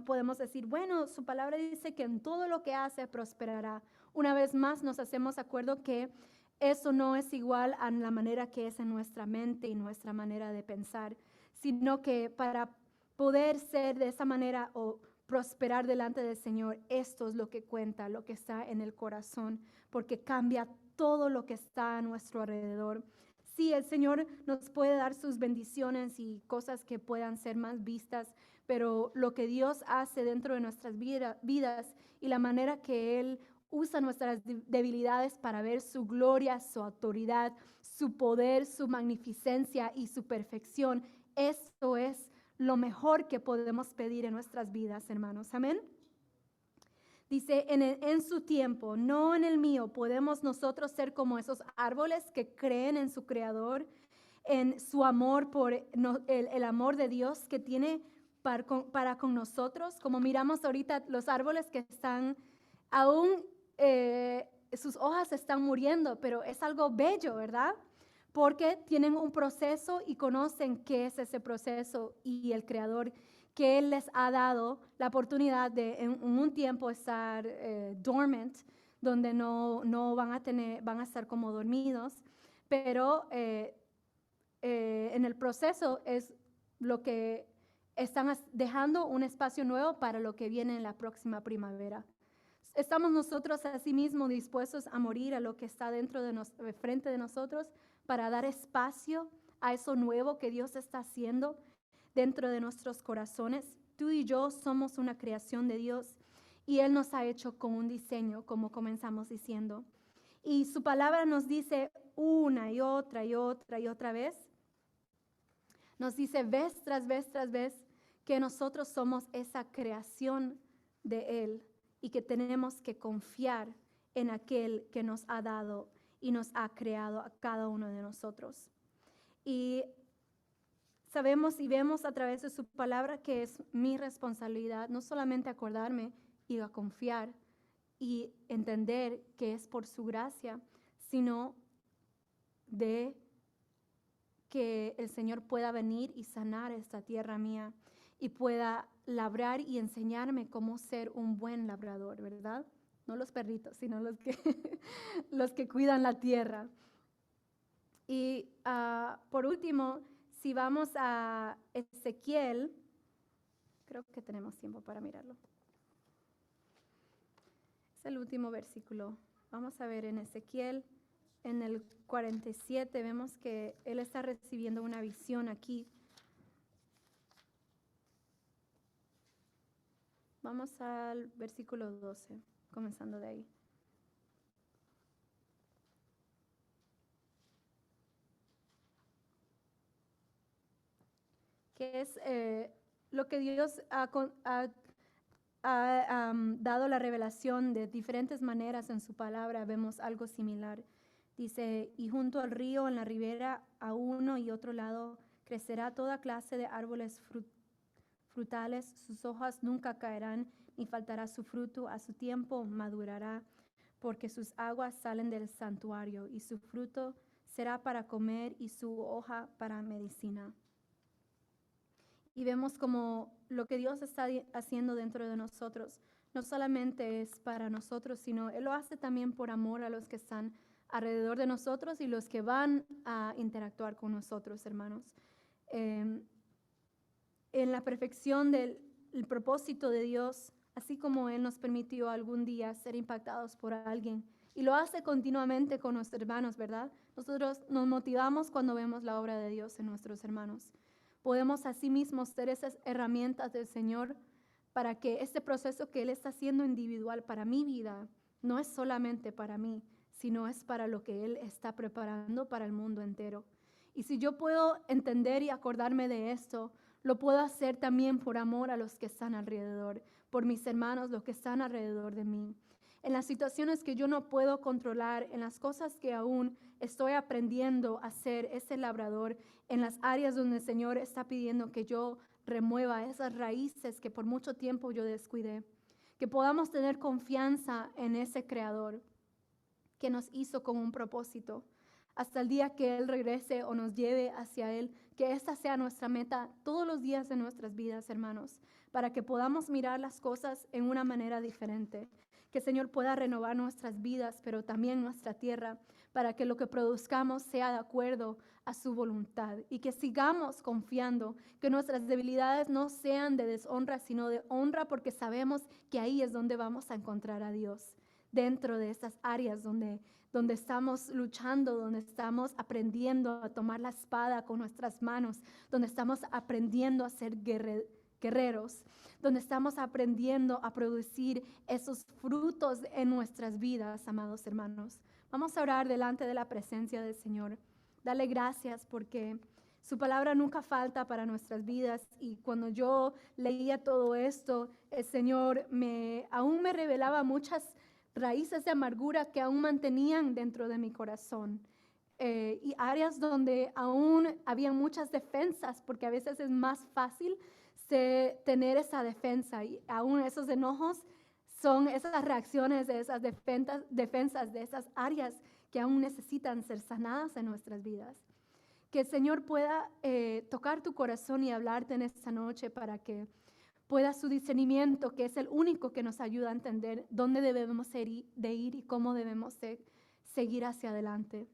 Podemos decir, bueno, su palabra dice que en todo lo que hace prosperará. Una vez más nos hacemos acuerdo que eso no es igual a la manera que es en nuestra mente y nuestra manera de pensar, sino que para poder ser de esa manera o prosperar delante del Señor, esto es lo que cuenta, lo que está en el corazón, porque cambia todo lo que está a nuestro alrededor. Sí, el Señor nos puede dar sus bendiciones y cosas que puedan ser más vistas, pero lo que Dios hace dentro de nuestras vidas y la manera que Él usa nuestras debilidades para ver su gloria, su autoridad, su poder, su magnificencia y su perfección, esto es lo mejor que podemos pedir en nuestras vidas, hermanos. Amén. Dice, en su tiempo, no en el mío, podemos nosotros ser como esos árboles que creen en su Creador, en su amor por el amor de Dios que tiene para con nosotros. Como miramos ahorita los árboles que están aún, sus hojas están muriendo, pero es algo bello, ¿verdad? Porque tienen un proceso y conocen qué es ese proceso y el Creador que Él les ha dado la oportunidad de en un tiempo estar dormant, donde no van a estar como dormidos, pero en el proceso es lo que están dejando un espacio nuevo para lo que viene en la próxima primavera. ¿Estamos nosotros asimismo dispuestos a morir a lo que está dentro de frente de nosotros para dar espacio a eso nuevo que Dios está haciendo dentro de nuestros corazones? Tú y yo somos una creación de Dios y Él nos ha hecho con un diseño, como comenzamos diciendo. Y su palabra nos dice una y otra y otra y otra vez, nos dice vez tras vez tras vez que nosotros somos esa creación de Él y que tenemos que confiar en aquel que nos ha dado y nos ha creado a cada uno de nosotros. Y sabemos y vemos a través de su palabra que es mi responsabilidad no solamente acordarme y a confiar y entender que es por su gracia, sino de que el Señor pueda venir y sanar esta tierra mía y pueda labrar y enseñarme cómo ser un buen labrador, ¿verdad? No los perritos, sino los que, los que cuidan la tierra. Y por último, si vamos a Ezequiel, creo que tenemos tiempo para mirarlo. Es el último versículo. Vamos a ver en Ezequiel, en el 47, vemos que él está recibiendo una visión aquí. Vamos al versículo 12, comenzando de ahí. Que es lo que Dios ha dado la revelación de diferentes maneras en su palabra. Vemos algo similar. Dice, y junto al río, en la ribera, a uno y otro lado, crecerá toda clase de árboles frutales, sus hojas nunca caerán, ni faltará su fruto, a su tiempo madurará, porque sus aguas salen del santuario, y su fruto será para comer, y su hoja para medicina. Y vemos como lo que Dios está haciendo dentro de nosotros, no solamente es para nosotros, sino Él lo hace también por amor a los que están alrededor de nosotros y los que van a interactuar con nosotros, hermanos. En la perfección del propósito de Dios, así como Él nos permitió algún día ser impactados por alguien, y lo hace continuamente con nuestros hermanos, ¿verdad? Nosotros nos motivamos cuando vemos la obra de Dios en nuestros hermanos. Podemos asimismo ser esas herramientas del Señor para que este proceso que Él está haciendo individual para mi vida no es solamente para mí, sino es para lo que Él está preparando para el mundo entero. Y si yo puedo entender y acordarme de esto, lo puedo hacer también por amor a los que están alrededor, por mis hermanos, los que están alrededor de mí. En las situaciones que yo no puedo controlar, en las cosas que aún estoy aprendiendo a ser ese labrador, en las áreas donde el Señor está pidiendo que yo remueva esas raíces que por mucho tiempo yo descuidé, que podamos tener confianza en ese Creador que nos hizo con un propósito, hasta el día que Él regrese o nos lleve hacia Él, que esta sea nuestra meta todos los días de nuestras vidas, hermanos, para que podamos mirar las cosas en una manera diferente, que el Señor pueda renovar nuestras vidas, pero también nuestra tierra, para que lo que produzcamos sea de acuerdo a su voluntad y que sigamos confiando, que nuestras debilidades no sean de deshonra, sino de honra, porque sabemos que ahí es donde vamos a encontrar a Dios, dentro de estas áreas donde estamos luchando, donde estamos aprendiendo a tomar la espada con nuestras manos, donde estamos aprendiendo a ser guerreros, donde estamos aprendiendo a producir esos frutos en nuestras vidas, amados hermanos. Vamos a orar delante de la presencia del Señor. Dale gracias porque su palabra nunca falta para nuestras vidas, y cuando yo leía todo esto, el Señor aún me revelaba muchas raíces de amargura que aún mantenían dentro de mi corazón, y áreas donde aún había muchas defensas, porque a veces es más fácil tener esa defensa, y aún esos enojos son esas reacciones de esas defensas de esas áreas que aún necesitan ser sanadas en nuestras vidas. Que el Señor pueda tocar tu corazón y hablarte en esta noche para que pueda su discernimiento, que es el único que nos ayuda a entender dónde debemos de ir y cómo debemos de seguir hacia adelante.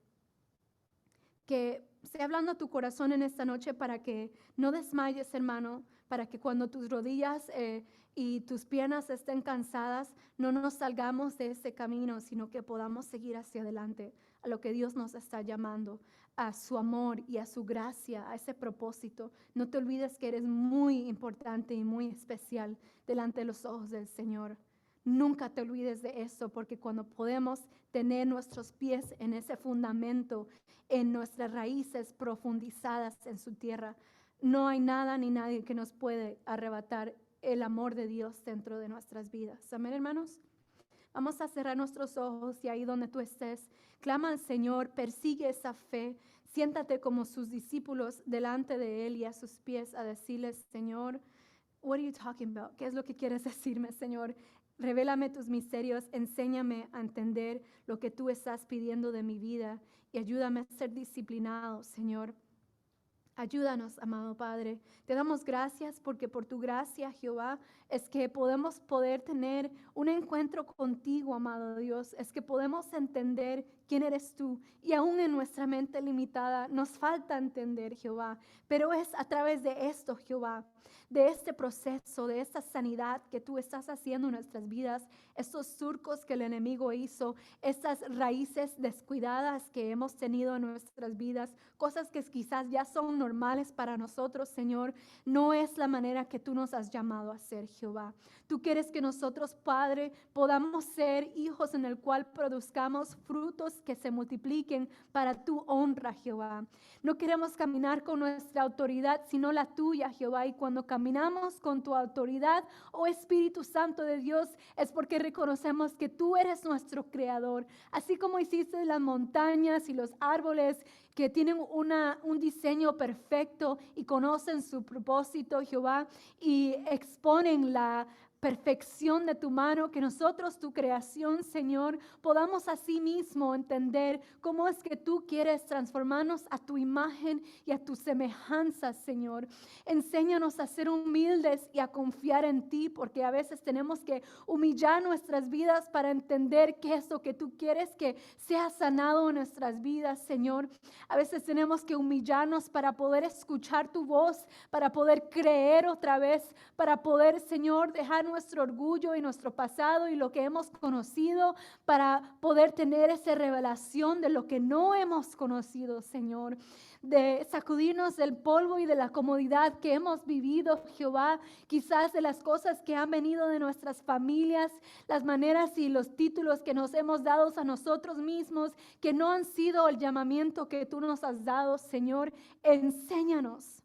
Que esté hablando a tu corazón en esta noche para que no desmayes, hermano, para que cuando tus rodillas y tus piernas estén cansadas, no nos salgamos de ese camino, sino que podamos seguir hacia adelante a lo que Dios nos está llamando, a su amor y a su gracia, a ese propósito. No te olvides que eres muy importante y muy especial delante de los ojos del Señor. Nunca te olvides de eso, porque cuando podemos tener nuestros pies en ese fundamento, en nuestras raíces profundizadas en su tierra, no hay nada ni nadie que nos puede arrebatar el amor de Dios dentro de nuestras vidas. Amén, hermanos. Vamos a cerrar nuestros ojos y ahí donde tú estés, clama al Señor, persigue esa fe, siéntate como sus discípulos delante de Él y a sus pies a decirles: Señor, what are you talking about? ¿Qué es lo que quieres decirme, Señor? Revélame tus misterios, enséñame a entender lo que tú estás pidiendo de mi vida y ayúdame a ser disciplinado, Señor. Ayúdanos, amado Padre. Te damos gracias porque por tu gracia, Jehová, es que podemos tener un encuentro contigo, amado Dios. Es que podemos entender quién eres tú. Y aún en nuestra mente limitada nos falta entender, Jehová. Pero es a través de esto, Jehová, de este proceso, de esta sanidad que tú estás haciendo en nuestras vidas, estos surcos que el enemigo hizo, estas raíces descuidadas que hemos tenido en nuestras vidas, cosas que quizás ya son normales para nosotros, Señor, no es la manera que tú nos has llamado a ser, Jehová. Tú quieres que nosotros, Padre, podamos ser hijos en el cual produzcamos frutos que se multipliquen para tu honra, Jehová. No queremos caminar con nuestra autoridad, sino la tuya, Jehová. Y cuando caminamos con tu autoridad, oh Espíritu Santo de Dios, es porque reconocemos que tú eres nuestro creador. Así como hiciste las montañas y los árboles que tienen un diseño perfecto y conocen su propósito, Jehová, y exponen la perfección de tu mano, que nosotros, tu creación, Señor, podamos así mismo entender cómo es que tú quieres transformarnos a tu imagen y a tu semejanza, Señor. Enséñanos a ser humildes y a confiar en ti, porque a veces tenemos que humillar nuestras vidas para entender qué es lo que tú quieres que sea sanado en nuestras vidas, Señor. A veces tenemos que humillarnos para poder escuchar tu voz, para poder creer otra vez, para poder, Señor, dejar nuestro orgullo y nuestro pasado y lo que hemos conocido para poder tener esa revelación de lo que no hemos conocido, Señor. De sacudirnos del polvo y de la comodidad que hemos vivido, Jehová, quizás de las cosas que han venido de nuestras familias, las maneras y los títulos que nos hemos dado a nosotros mismos, que no han sido el llamamiento que tú nos has dado, Señor. Enséñanos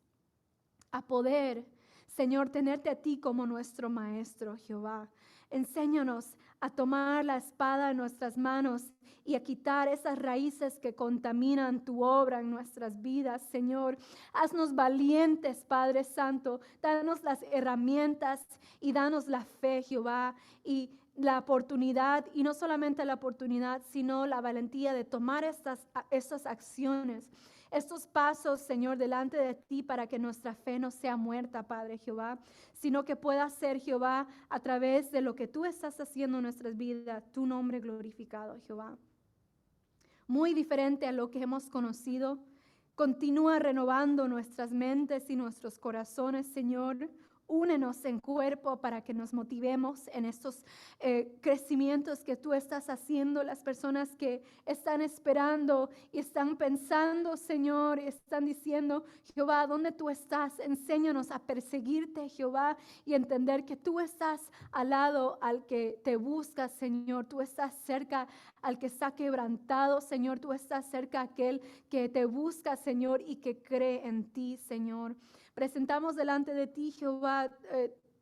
a poder, Señor, tenerte a ti como nuestro maestro, Jehová. Enséñanos a tomar la espada en nuestras manos y a quitar esas raíces que contaminan tu obra en nuestras vidas, Señor. Haznos valientes, Padre Santo. Danos las herramientas y danos la fe, Jehová, y la oportunidad, y no solamente la oportunidad, sino la valentía de tomar estas acciones, estos pasos, Señor, delante de ti para que nuestra fe no sea muerta, Padre Jehová, sino que pueda ser, Jehová, a través de lo que tú estás haciendo en nuestras vidas, tu nombre glorificado, Jehová. Muy diferente a lo que hemos conocido. Continúa renovando nuestras mentes y nuestros corazones, Señor. Únenos en cuerpo para que nos motivemos en estos crecimientos que tú estás haciendo. Las personas que están esperando y están pensando, Señor, están diciendo, Jehová, ¿dónde tú estás? Enséñanos a perseguirte, Jehová, y entender que tú estás al lado al que te busca, Señor. Tú estás cerca al que está quebrantado, Señor. Tú estás cerca a aquel que te busca, Señor, y que cree en ti, Señor. Presentamos delante de ti, Jehová,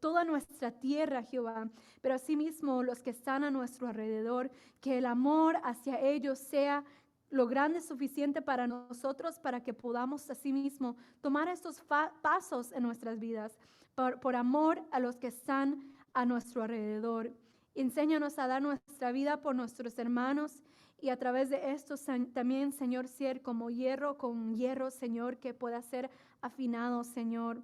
toda nuestra tierra, Jehová, pero asimismo los que están a nuestro alrededor, que el amor hacia ellos sea lo grande suficiente para nosotros, para que podamos asimismo tomar estos pasos en nuestras vidas, por amor a los que están a nuestro alrededor. Enséñanos a dar nuestra vida por nuestros hermanos, y a través de esto también, Señor, ser como hierro con hierro, Señor, que pueda ser afinado, Señor.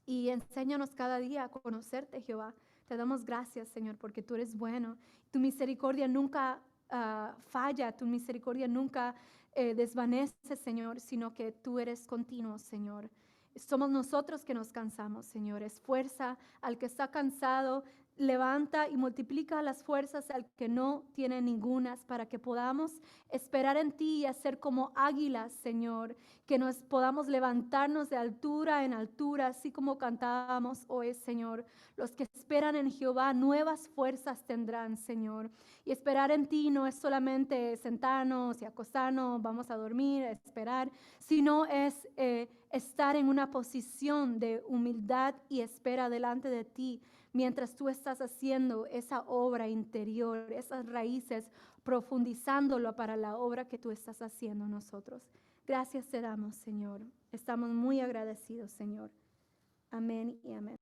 Y enséñanos cada día a conocerte, Jehová. Te damos gracias, Señor, porque tú eres bueno. Tu misericordia nunca falla, tu misericordia nunca desvanece, Señor, sino que tú eres continuo, Señor. Somos nosotros que nos cansamos, Señor. Esfuerza al que está cansado, levanta y multiplica las fuerzas al que no tiene ningunas, para que podamos esperar en ti y hacer como águilas, Señor, que nos podamos levantarnos de altura en altura, así como cantábamos hoy, Señor. Los que esperan en Jehová nuevas fuerzas tendrán, Señor. Y esperar en ti no es solamente sentarnos y acostarnos, vamos a dormir, esperar, sino es estar en una posición de humildad y espera delante de ti, mientras tú estás haciendo esa obra interior, esas raíces, profundizándolo para la obra que tú estás haciendo nosotros. Gracias te damos, Señor. Estamos muy agradecidos, Señor. Amén y amén.